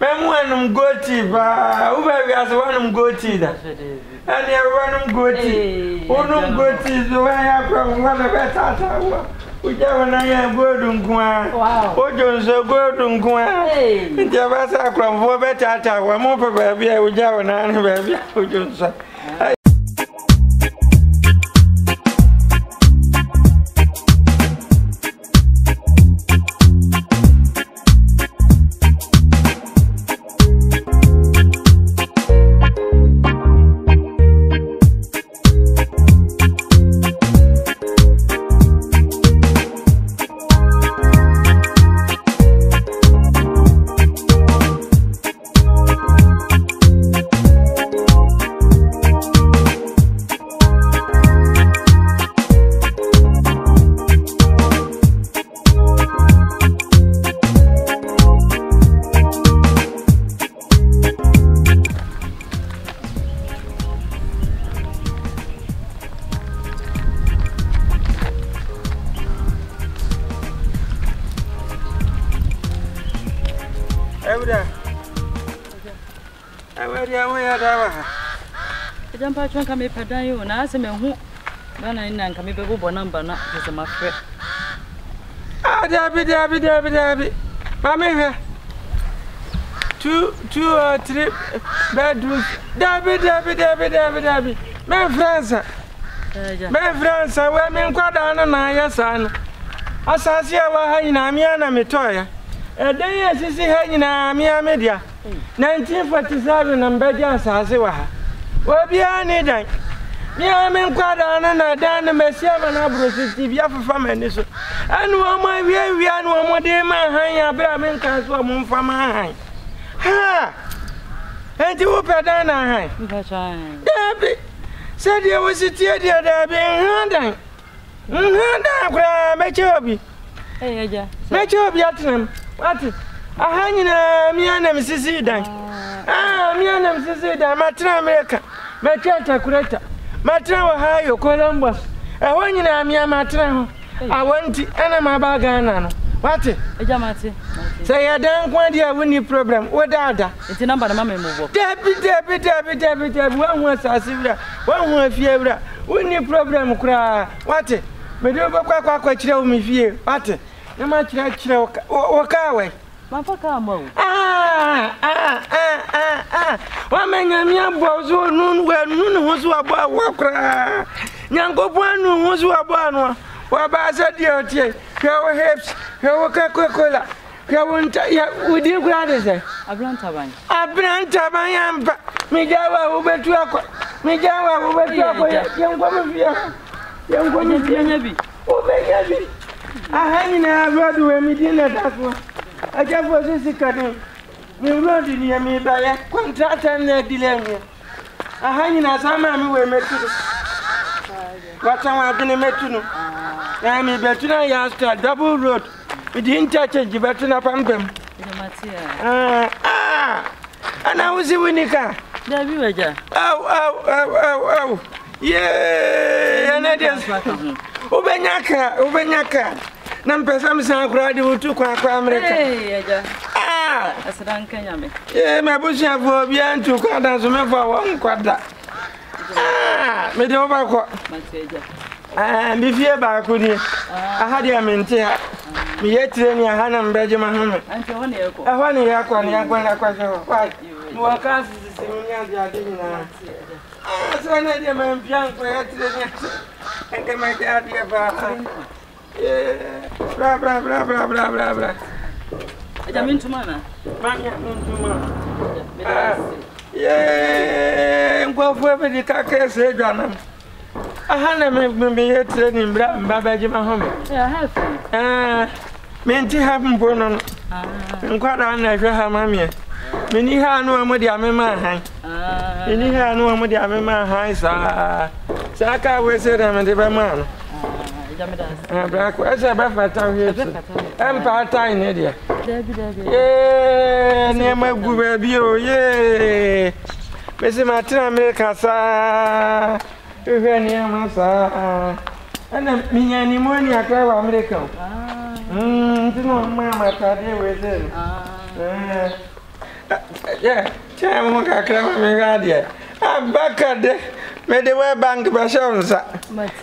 Memwanum goti ba. Uba as one goti da. And everyone goti. Unum goti so I have from one of better. Ujana ya godun kwa. Ojo so godun kwa. Njabasa from for better. Wa mo pe ba bia ujana na ba bia ojo so. Jampa chonka me padan yo na ase me hu bana ina nka me bebo number na je ma frɛ Dabi mama here 2 or 3 bedrooms Dabi me friends we me nkwada na ya san asase e wa ha nyina me na me toya edan ye sisi ha nyina me dia 1947 na mbedi asase wa ha Obia ni dan. Mi amen kwada na dan na mesia ma na brositi bia fafa mani so. Anu o ma wi anu o mo de ma han ya bra men kan so mo mfa ma han. Ha! Enti wo peda na han. Mfa chan. Dabi. Se de wo sitie de dabi han dan. Dan kra meche obi. Agya. Meche obi atram. Ati. Aha nyina mi anam sisi dan. Mi anam sisi dan matra America. Machata kureta. Matra wa hayo Columbus. Nyina mi amatra ho. Awanti ana mabaga na no. Wati? Agya mate. Say ya dan kwa dia woni problem. Wo dada. Enti number na mama mo bo. Dabi. Wan ho asase bra. Wan ho afie bra. Woni problem kura. Wati? Me do kwa kire wo mi fie. Wati? Na ma kire wo ka we. Mafaka mo. Wa menya mi abozo nunu hozu abo akra. Nyangopo anu hozu abo anu. Wa ba sa die otie. Hwe hips, hwe Coca-Cola. Hwe nta ya udi kura de se. Ntaban yamba. Mi jawa wo betu akwa. Yango mi fie nyabi. Obenyabi. Ahani na road we mi dina daso. Agya Fosu Sikani. Mi road ni mi ba ya contractor na dilenya. Ahani na sama mi we metu. Wata wa dine metu no. Na mi betu na ya start double road. We di interchange betu na pambem. Ana uzi winika. Dabi waja. Au. Yeah, anadias. Ubenyaka. Na mpesa msa kuradi utu kwa Amerika. Agya. Asran Kenya me. Mabusia fo bia ntu kwa da so mefo wa nkwada. Me de oba ko. Agya. Mi fie ba ko ni. Aha de amente ha. Mi yetire ni aha na mbeje ma home. Anti ho ne yako. Aha ni yakwa ni yakwa na kwa so. Why? Mo ka sisi mi andi ade ni na. So na de ma mpian ko yetire ni. Enke ma de ade ba. Bra. Agya mintuma na. Manya mintuma. Ngwafo be di ka kese dwanam. Aha na me yetire ni mba baje ma home. Menti ha mbono no. Nkwada na hwe ha mamie. Meni ha anu amodi amema han. Meni ha anu amodi amema han sa ka we se da me de ba ma no. Black, I said, I'm here. I'm part time, Nadia. Yeah, name my good baby. Yeah, Missy Martin America, sir. You hear me, sir. And I'm me any money I try America. Mamma, I with it. Yeah, Cham Kakra, me radio. I'm back at the Medeware Bank Bashons.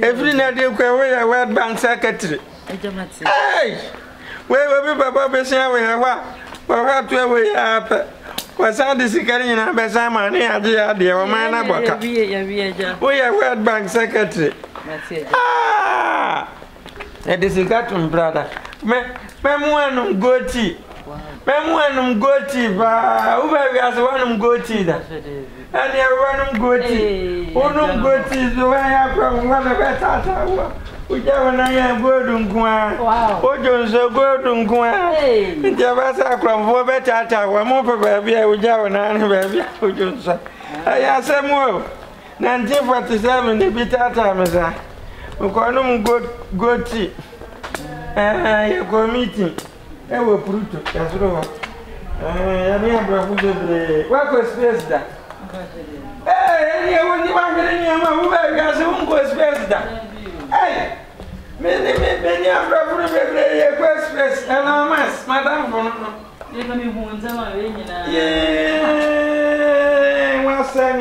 Every night you can wear a World Bank secretary. Hey, where will be Papa Bessia? We have to away up. Was that the Sikani and Abena near the Omana Boca? We are World Bank secretary. Ah, it is a cartoon, brother. Memoir goatee. Memoir goatee, but who has one goatee? And everyone goatee. One goatee is the way I from one of the Tata. Whichever I am good and Gua. Oh, you're so good and Gua. Javasa from Fobe Tata, one more baby, whichever I am baby. I have some more. 1947, the Bitata Massa. We call them goatee. You go meeting. I will prove to that's all. I never brought the what was space that? Hey, you want to walk in your mouth? Who has a won't go space that? Hey, many are brought the space and I must, Madame. You can be home. Yeah, what's that?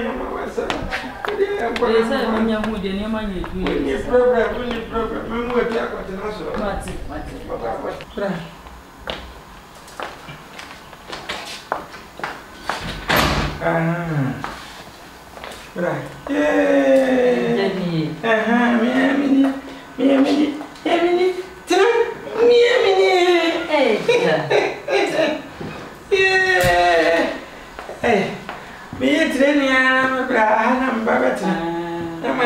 Me training I'm Babette. I'm a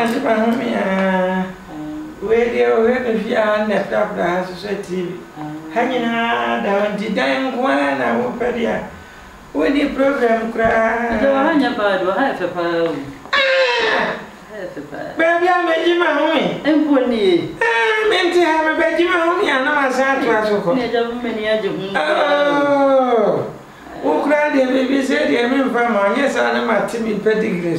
where if you are left up the house TV. Hanging down the dying one, I will pay you. When the program cry, I have a pound. Baby, I made you my home. And Pony. I meant to have a baby home, and I was out to oh. Who cried the baby said, I mean, from my yes, I am a timid pedigree.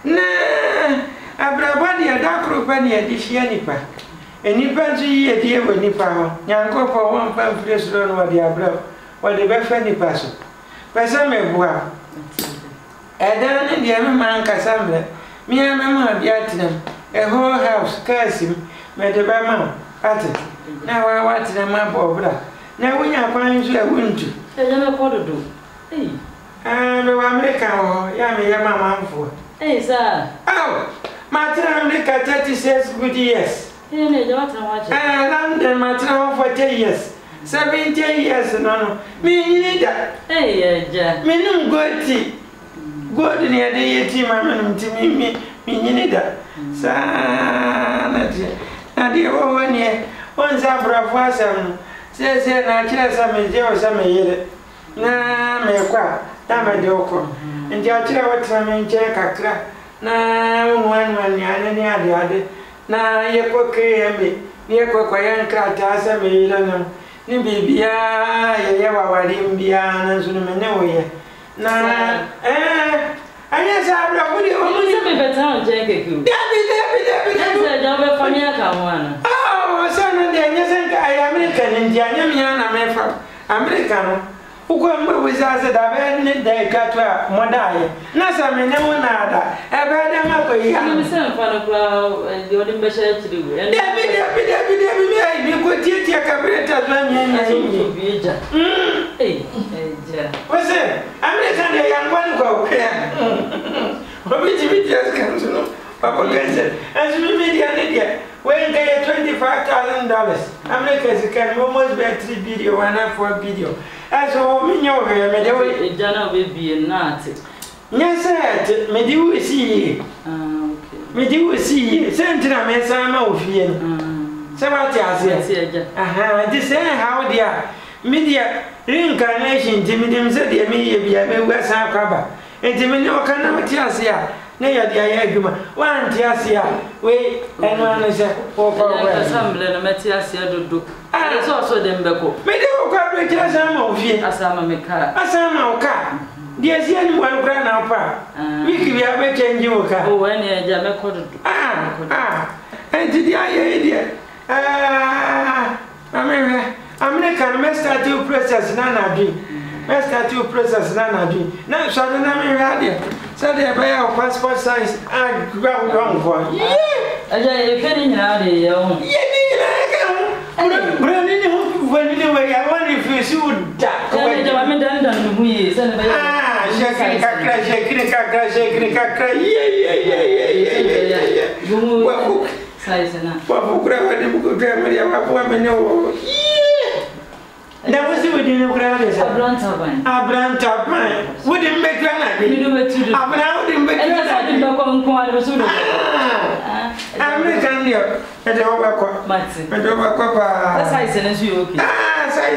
Nah, Abrabadi a dark company at this Yanipa. And you fancy a dear with Nipa, Yanko for 1 pound place run what the abroad, or the Bethany person. But some may bois. A down in the American Cassandra, me and Mamma Biatinum, a whole house, curse him, made the Bama, at it. Now I want to map of blood. Now we are fine to a winter. I never got to do. Hey, I'm American, Yammy, for. Hey, sir. Oh, Martin America 36 good years. Hey, London, Martin for 10 years. 70 years, no. Me need that. Hey, yeah. Me no good tea. Good near the tea, mamma, to me, need that. Sanity. And the old 1 year, once I brought for some. Says, I kill some year. Na me kwa, dama doko. Nti achira watra me nche kakra. Na one ya ade. Na ye koke yembe. Ye kokwa yan krata asa me yira no. Ni bibia ye wawari mbia na sunu me ne woye. Na anya sa abra fudi o mu se me beta nche keku. Dabi. Ese jobe famia ka wana. Oh, sana de anya senka ay American ndi anya mi na me fa. American Uko wizaze da bene de katwa modaye nasa menemu nada ebede mako ya ni se mfano kwa odi mbesha chiri we debi mi ko tietia kabreta zwa nyenye bieja ja wase American de yangwan kwa ukea obiti bitia kanzo papa gese asmi media media when they $25,000 America can almost be 3 billion 1.4 billion. As all me know me de we jana we be not. Yes, me do we see. Okay. Me do we see. Sentra me sama ofie. Sabati ase. Aha, this how dia media reincarnation timidim said the me bia me wesa kwaba. Enti me no kana mati ase a na ya dia ya adwuma. Wan ti ase a we eno anu se for assembly na mati ase dodo. Ah, so dem beko. Me de kwa be kira sama ofie. Asama me ka. Asama o ka. Dia sia ni wan kra na pa. Wiki bia be change o ka. O wan ya ja me kodo. Enti dia ya dia. American me start you process na na bi. let's start your process now. Now, so I don't know. So they buy our passport size and ground wrong for. Yeah, Agya, penny now, the young. Anyway, I wonder if you would die. I'm done who is. Shaking, that was it in the ground. A Ntaban. Wouldn't make that. You do it to do. I wouldn't make that. I'm not telling you. I don't work. I don't work. That's how I said you okay. I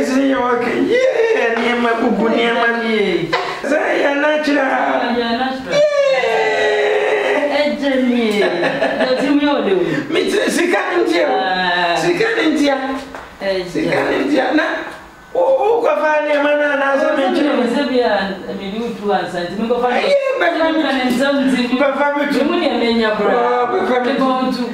say you're okay. Yeah, near my book, near my ye. Say you're natural. You're natural. That's him you're doing. Me, Sikani. Oh, go find him, man. I mean, you two are sent me go find him. And something, but family, and your brother, but going to.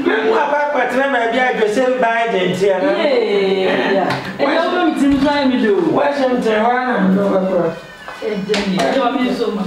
Grandma, but remember, I just said by the yeah. And how long it's time you do? Washington, one and over. I don't mean so much.